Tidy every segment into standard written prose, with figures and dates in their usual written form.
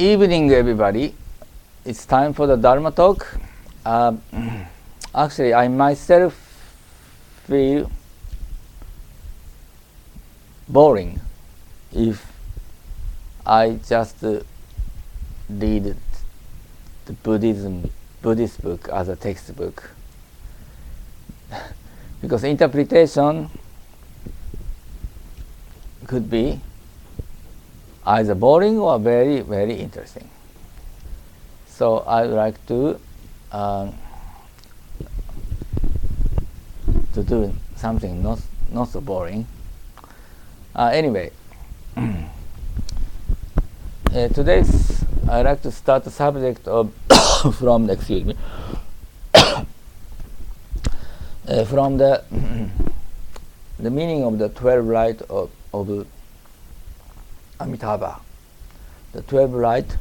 Evening, everybody. It's time for the Dharma Talk. Actually, I myself feel boring if I just read the Buddhist book as a textbook, because interpretation could be either boring or very, very interesting. So I would like to do something not so boring. Anyway, today's I'd like to start the subject of from the the meaning of the 12 light of Amitabha. The 12 light.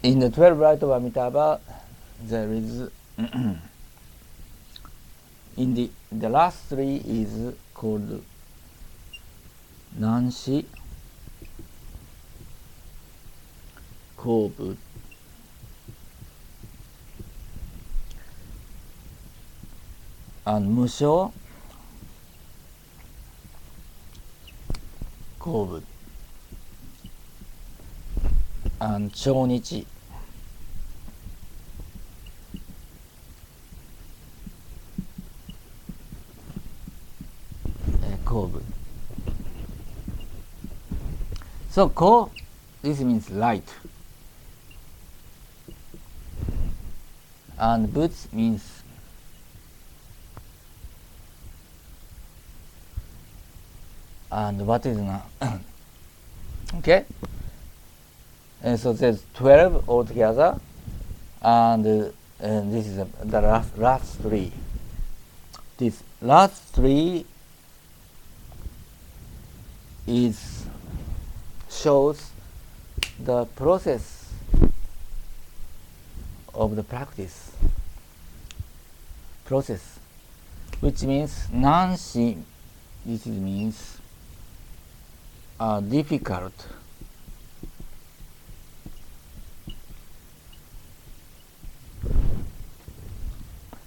In the 12 light of Amitabha, there is in the last three is called Nanshi, Kobu, and Musho, Kobu, and Chonichi. Kobu. So ko, this means light, and butz means and what is now? Okay, and so there's 12 altogether, and this is the last three. This last three shows the process of the practice. Which means nanshi. This means difficult.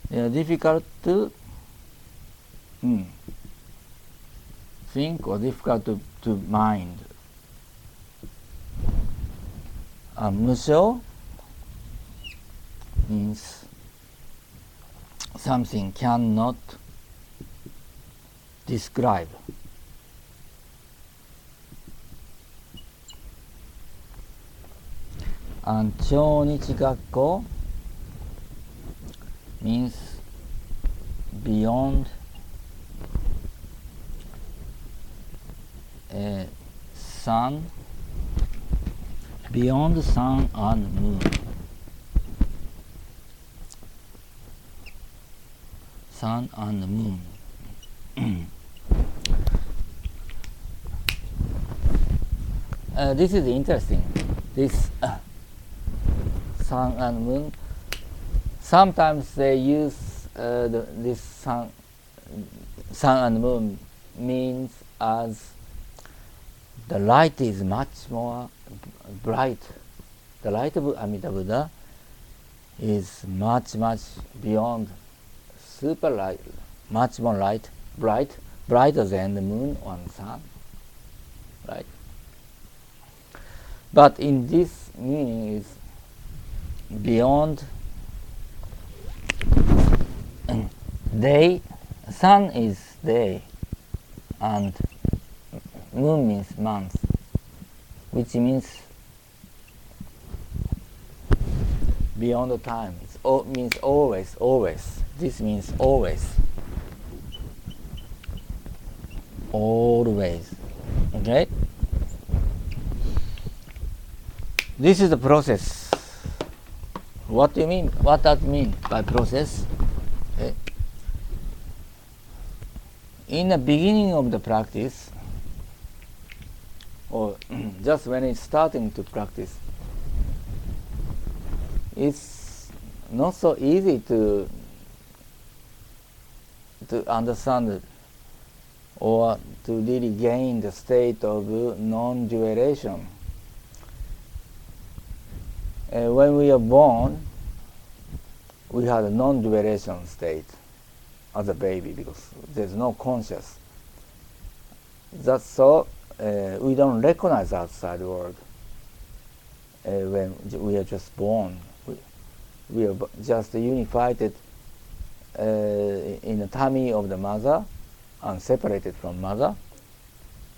Difficult to think or difficult to mind. Musho means something cannot describe. And Chonichi Gakko means beyond sun, beyond the sun and moon. Sun and moon. This is interesting. This sun and moon. Sometimes they use this sun and moon means as the light is much more bright. The light of Amida Buddha is much beyond super light, much more brighter than the moon or the sun, right? But in this meaning is beyond day. Sun is day, and moon means month, which means beyond the time. It means always. This means always. Okay? This is the process. What do you mean? What does it mean by process? Okay. In the beginning of the practice, or just when it's starting to practice, it's not so easy to understand or to really gain the state of non-dualation. When we are born, we had a non-dualation state as a baby because there's no conscious. That's so we don't recognize outside world when we are just born. We are just unified in the tummy of the mother and separated from mother.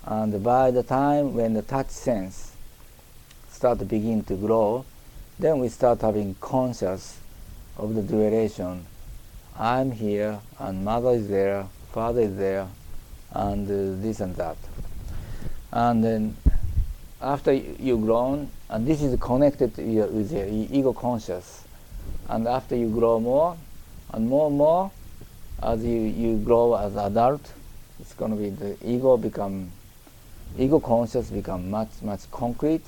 And by the time when the touch sense start to begin to grow, then we start having conscious of the duration. I'm here, and mother is there, father is there, and this and that. And then after you grown, and this is connected with your ego conscious, and after you grow more and more, as you grow as adult, it's going to be the ego conscious become much concrete,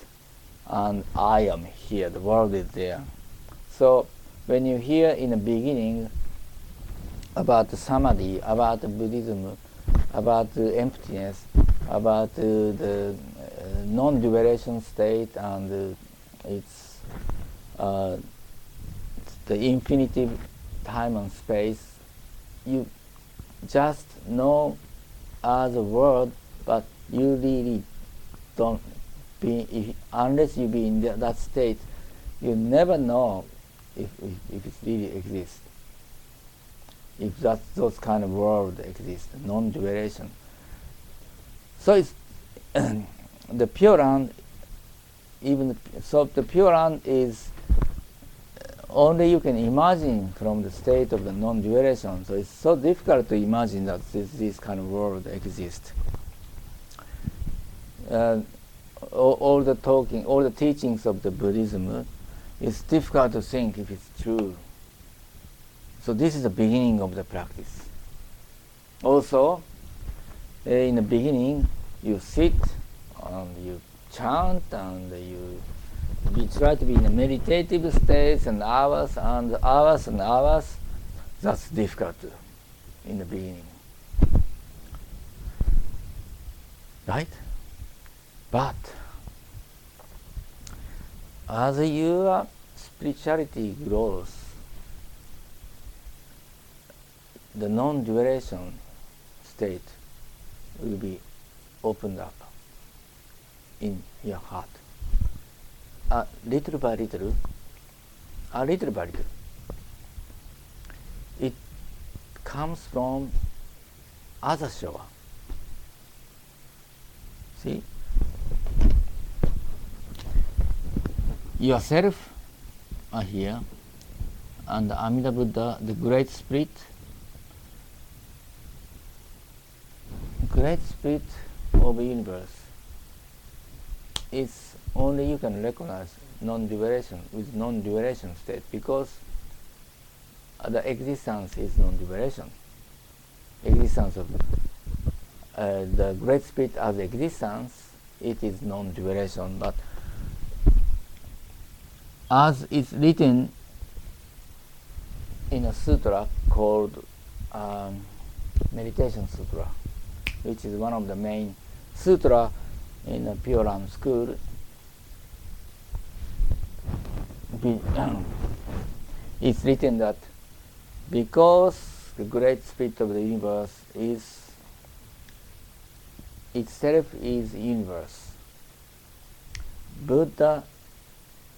and I am here, the world is there. So when you hear in the beginning about the samadhi, about the Buddhism, about the emptiness, about the non-dualation state, and it's the infinity time and space, you just know as a word, but you really don't be, unless you be in that state, you never know if it really exists. If those kind of world exist, non-dualation. So it's the Pure Land. The Pure Land is only you can imagine from the state of the non-dualation. So it's so difficult to imagine that this kind of world exists. All the teachings of the Buddhism, it's difficult to think if it's true. So this is the beginning of the practice. Also, in the beginning, you sit and you chant and you try to be in a meditative state and hours and hours and hours. That's difficult in the beginning, right? But as your spirituality grows, the non-dualation state will be opened up in your heart. Little by little, it comes from other shore. See? Yourself are here, and Amida Buddha, the Great Spirit of the universe, is only you can recognize non-dualation with non-dualation state, because the existence is non-dualation. Existence of the Great Spirit as existence, it is non-dualation. But as it's written in a sutra called Meditation Sutra, which is one of the main sutra in the Pure Land school, it's written that because the Great Spirit of the universe is itself is universe, Buddha,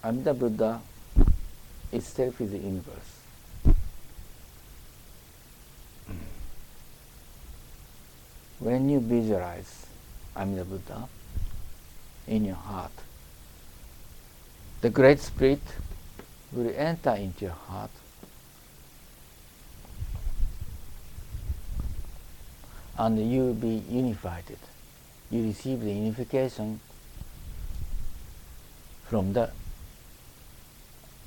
Amida Buddha itself is the universe. When you visualize Amida Buddha in your heart, the Great Spirit will enter into your heart and you will be unified. You receive the unification from the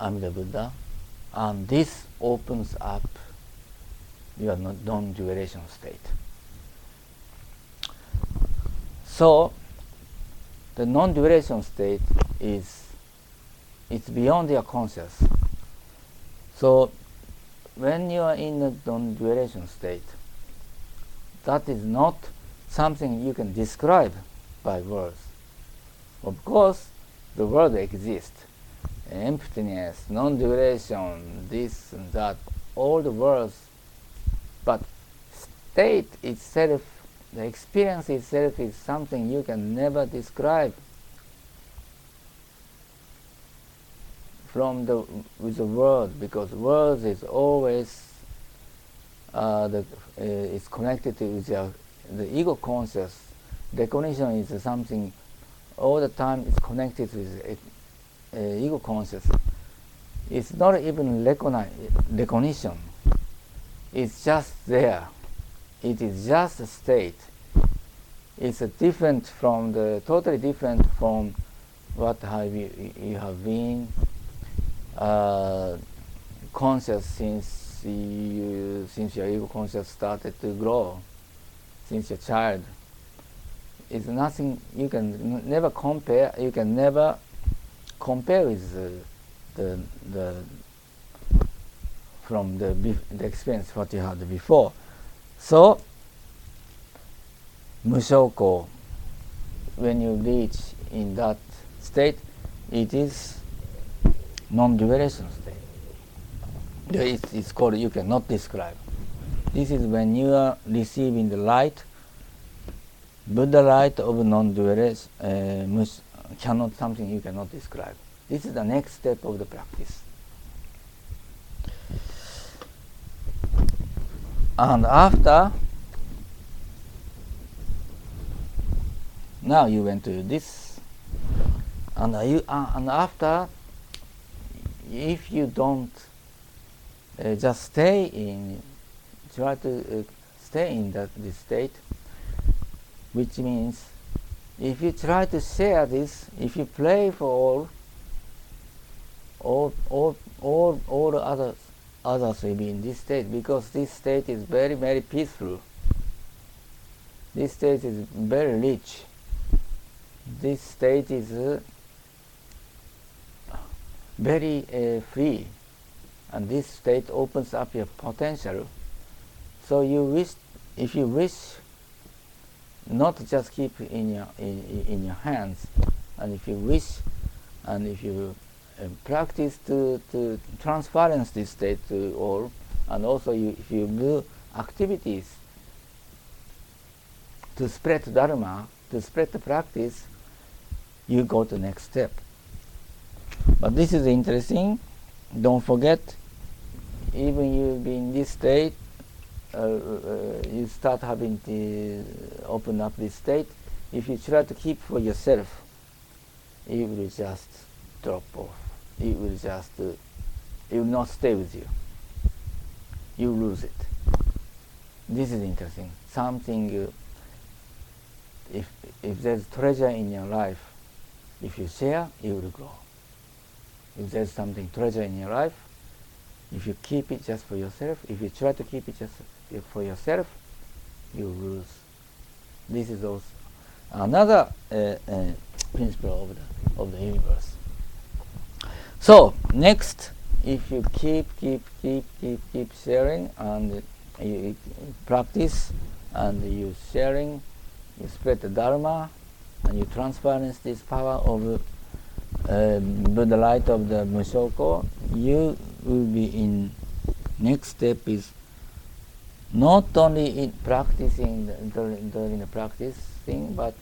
Amida Buddha, and this opens up your non-dualation state. So the non-dualation state it's beyond your conscious. So when you are in the non-dualation state, that is not something you can describe by words. Of course, the word exists. Emptiness, non-duration, this and that, all the words. But state itself, the experience itself is something you can never describe with the word, because words is always is connected with the ego conscious. Recognition is something all the time is connected with ego conscious. It's not even recognition. It's just there. It is just a state. It's totally different from what you have been conscious since your ego conscious started to grow, since you're a child. It's nothing you can never compare. You can never compare with the experience what you had before. So Mushoko, when you reach in that state, it is non-duration state. It's called, you cannot describe. This is when you are receiving the light, Buddha light of non-duration, something you cannot describe. This is the next step of the practice. And after, now you went to this, and after, if you don't just try to stay in this state, which means if you try to share this, if you play for all others will be in this state, because this state is very, very peaceful. This state is very rich. This state is very free, and this state opens up your potential. So if you wish, not just keep in your hands, and if you wish, and if you practice to transference this state to all, and also if you do activities to spread Dharma, to spread the practice, you go to the next step. But this is interesting. Don't forget, even you be in this state, you start having to open up this state. If you try to keep for yourself, it will just drop off. It will not stay with you. You lose it. This is interesting. Something, if there's treasure in your life, if you share, it will grow. If there's something treasure in your life, if you keep it just for yourself, if you try to keep it just for yourself, you lose. This is also another principle of the universe. So next, if you keep sharing, and you practice, and you sharing, you spread the Dharma, and you transference this power of Buddha light of the Mushoko, you will be in. Next step is not only in practicing during the practice thing, but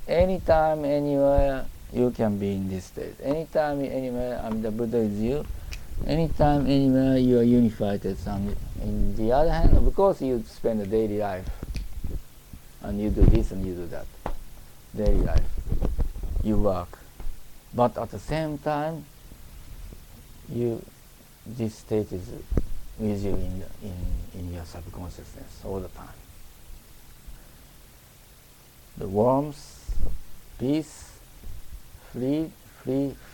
anytime, anywhere, you can be in this state. Anytime, anywhere, the Buddha is you. Anytime, anywhere, you are unified. And in the other hand, of course, you spend a daily life, and you do this and you do that. Daily life, you work, but at the same time, this state is with you in your subconsciousness all the time. The warmth, peace, free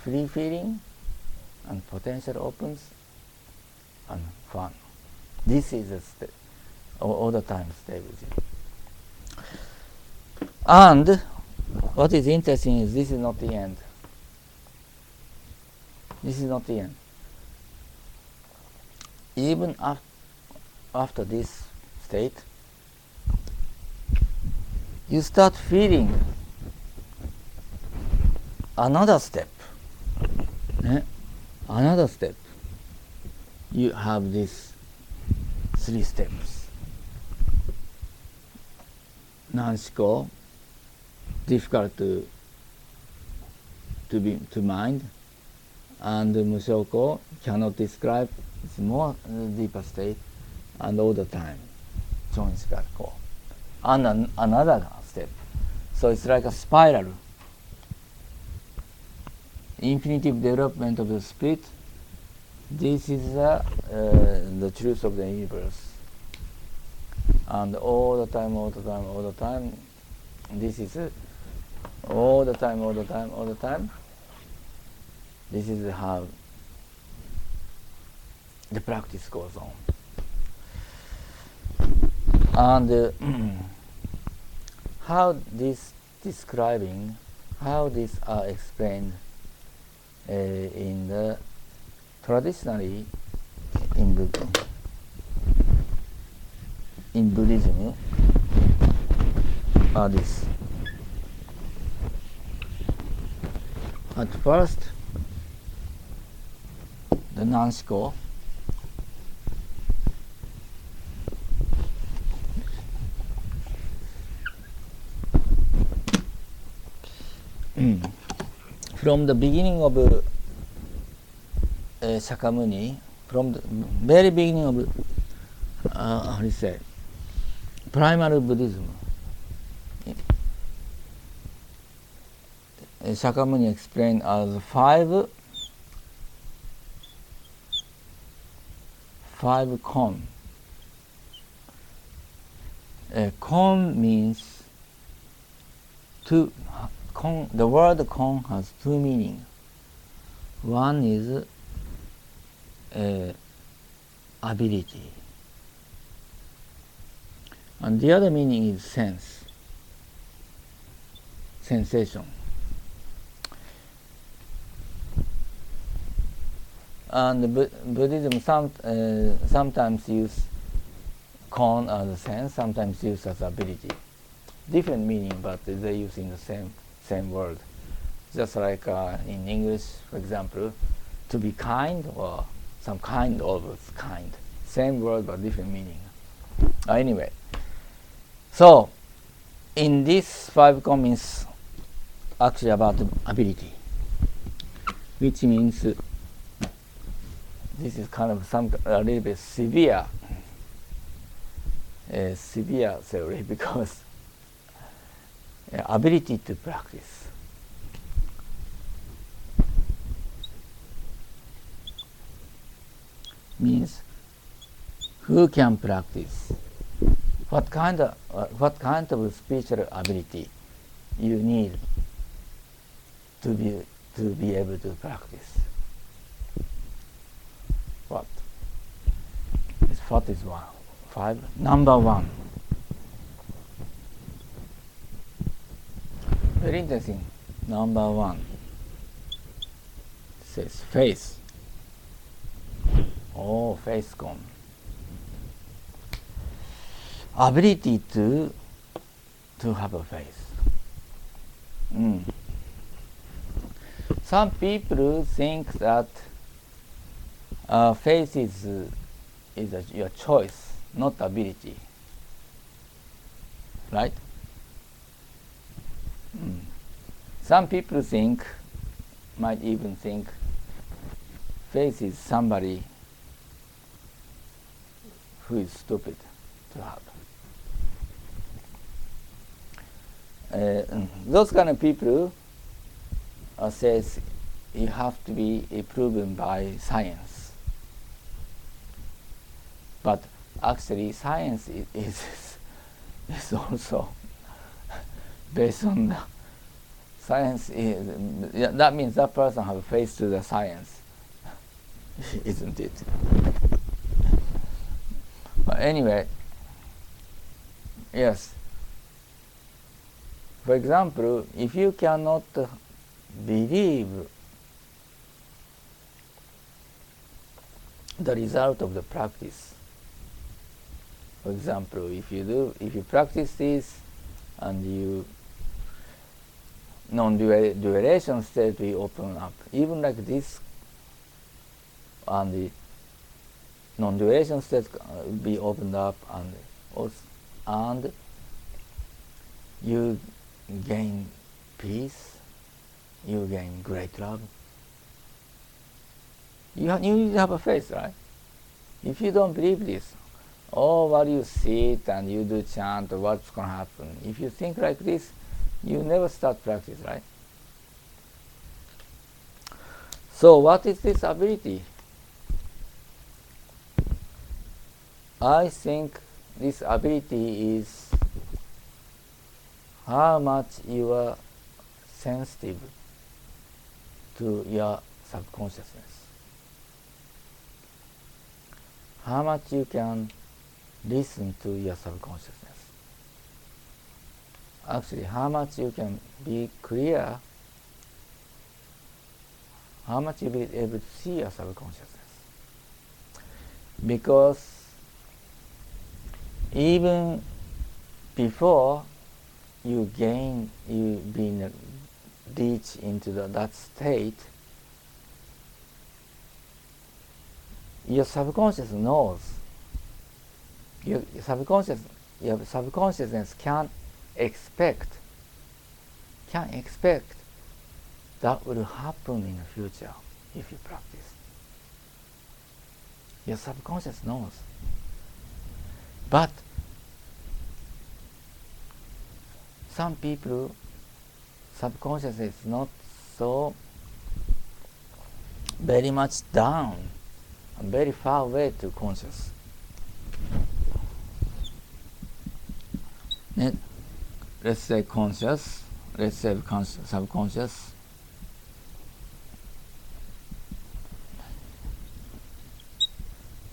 feeling, and potential opens, and fun. This is a state, all the time stay with you. And what is interesting is this is not the end. This is not the end. Even after this state, you start feeling another step. Another step. You have these 3 steps. Nanshiko, difficult to mind, and Mushoko, cannot describe, it's more deeper state, and all the time, Chonshikako. And another step. So it's like a spiral. Infinitive development of the spirit. This is the truth of the universe. And all the time, this is all the time. This is how the practice goes on. And how these are explained in the traditionally in Buddhism are this. At first, the Nanshiko, from the beginning of Shakyamuni, from the very beginning of how do you say, primal Buddhism, Shakyamuni explained as five kon. Kon means two. The word kon has 2 meanings. One is ability, and the other meaning is sensation. And Buddhism sometimes use kon as a sense, sometimes use as ability. Different meaning, but they use in the same word. Just like in English, for example, to be kind or some kind of kind. Same word but different meaning. Anyway, so in this 5 kon means actually about ability, which means this is kind of a little bit severe theory, because ability to practice. Means who can practice, what kind of spiritual ability you need to be able to practice. What is one? 5. Number 1. Very interesting. Number 1 says faith. Oh, faith kon. Ability to have a faith. Some people think that faith is your choice, not ability. Right? Some people might even think faith is somebody who is stupid to have. Those kind of people says you have to be proven by science. But actually science is also based on the science. That means that person has faith to the science, isn't it? But anyway, yes. For example, if you cannot believe the result of the practice, for example, if you practice this and you non-duration state will open up. Even like this, and the non-duration state will be opened up, and you gain peace, you gain great love. You need to have a faith, right? If you don't believe this, while you sit and you do chant, what's going to happen? If you think like this, you never start practice, right? So what is this ability? I think this ability is how much you are sensitive to your subconsciousness. How much you can listen to your subconsciousness. Actually, how much you can be clear, how much you will be able to see your subconsciousness. Because even before you being reach into that state, your subconscious knows. Your subconsciousness can expect that will happen in the future if you practice. Your subconscious knows. But some people, subconscious is not so very much down, and very far away to conscious. Let's say conscious, let's say subconscious.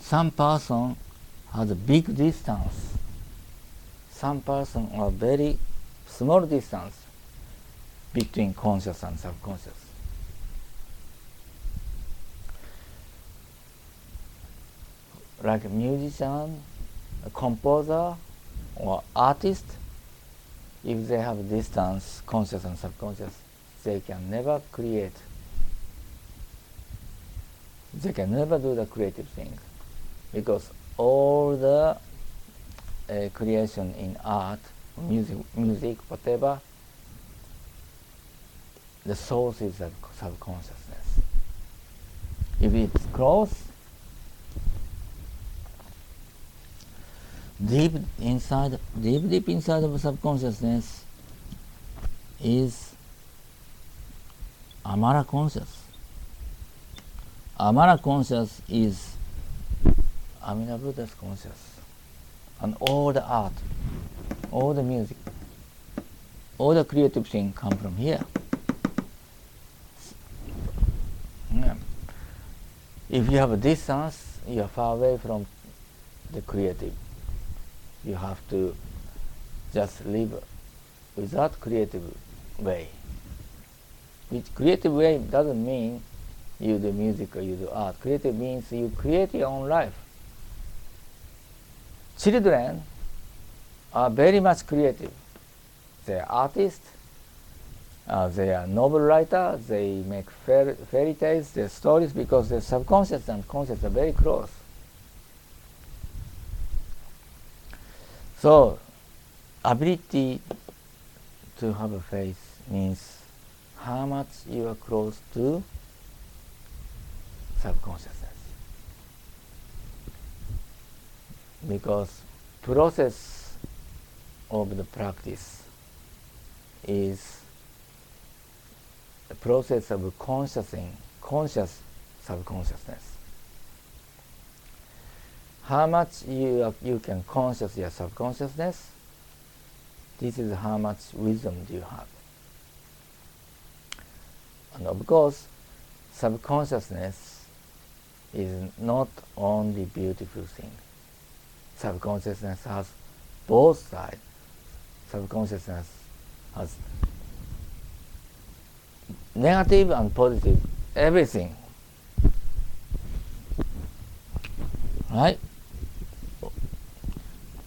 Some person has a big distance. Some person has very small distance between conscious and subconscious. Like a musician, a composer, or artist, if they have a distance, conscious and subconscious, they can never create. They can never do the creative thing, because all the creation in art, music, whatever, the source is the subconsciousness. If it's close, deep inside of subconsciousness is Amara conscious. Amara conscious is Amina Buddha's conscious. And all the art, all the music, all the creative things come from here. Yeah. If you have a distance, you are far away from the creative. You have to just live without creative way. Which creative way doesn't mean you do music or you do art. Creative means you create your own life. Children are very much creative. They are artists, they are novel writers, they make fairy tales, their stories, because their subconscious and conscious are very close. So, ability to have a faith means how much you are close to subconsciousness. Because process of the practice is the process of conscious subconsciousness. How much you can conscious your subconsciousness, this is how much wisdom do you have. And of course, subconsciousness is not only beautiful thing. Subconsciousness has both sides. Subconsciousness has negative and positive, everything. Right?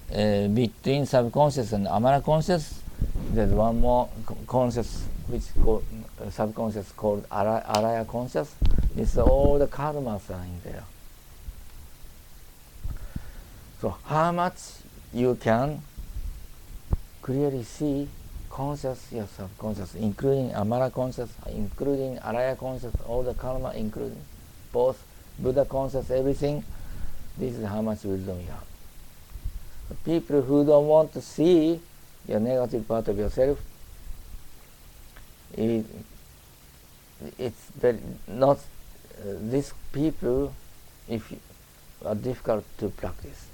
Between subconscious and Amara conscious, there's one more conscious, which subconscious called araya conscious. It's all the karmas are in there. So how much you can clearly see conscious, your subconscious, including amara conscious, including araya conscious, all the karma, including both Buddha conscious, everything. This is how much wisdom you have. The people who don't want to see your negative part of yourself, it's very not these people, if you are difficult to practice.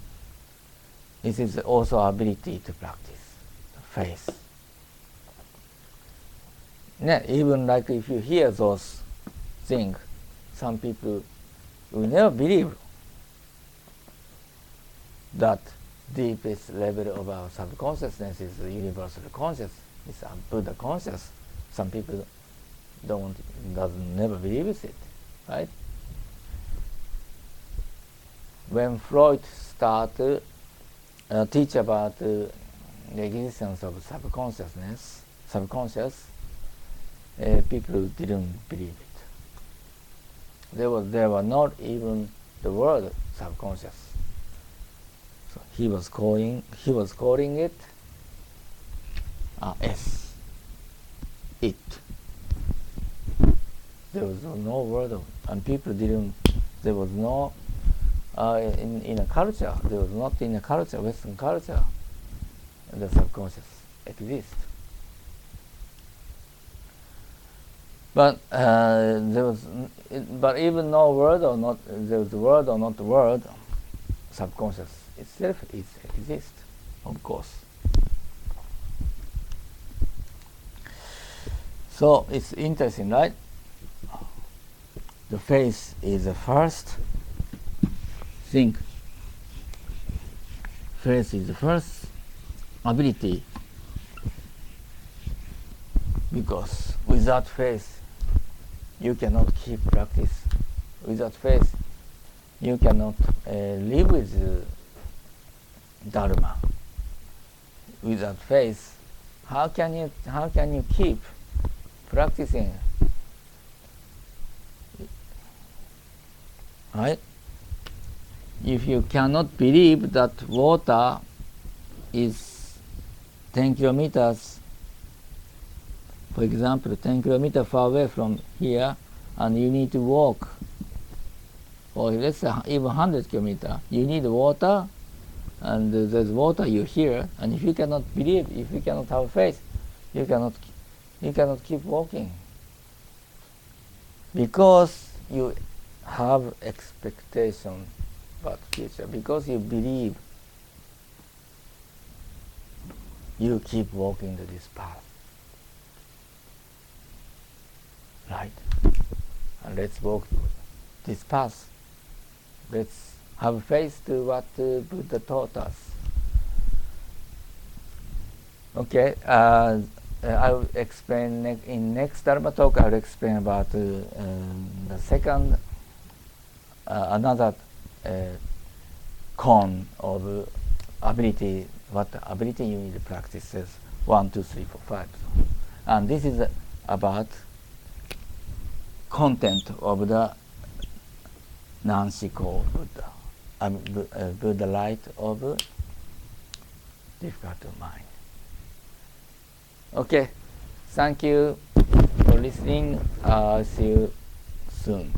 This is also ability to practice faith. Even like if you hear those things, some people will never believe that deepest level of our subconsciousness is the universal conscious, it's a Buddha conscious. Some people never believe it, right? When Freud started teach about the existence of subconscious, people didn't believe it. There were not even the word subconscious. So he was calling it S, it. There was no word of, and people didn't. There was no in a culture. There was not in a culture, Western culture, the subconscious exists. But but even no word or not, there was word or not the word, subconscious itself exists, of course. So it's interesting, right? The faith is the first thing. Faith is the first ability, because without faith you cannot keep practice. Without faith you cannot live with Dharma. Without faith, how can you keep practicing? Right? If you cannot believe that water is 10 kilometers, for example, 10 kilometers far away from here, and you need to walk, or let's say even 100 kilometers, you need water, and there's water you hear, and if you cannot believe, if you cannot have faith, you cannot keep walking, because you have expectation about future, because you believe, you keep walking to this path, right? And let's walk this path. Let's have faith to what Buddha taught us. Okay, I will explain in next Dharma talk. I will explain about the second, another cone of ability. What ability you need to practice is 1, 2, 3, 4, 5, and this is about content of the non-sequel Buddha, Buddha light of difficult mind. Okay, thank you for listening. See you soon.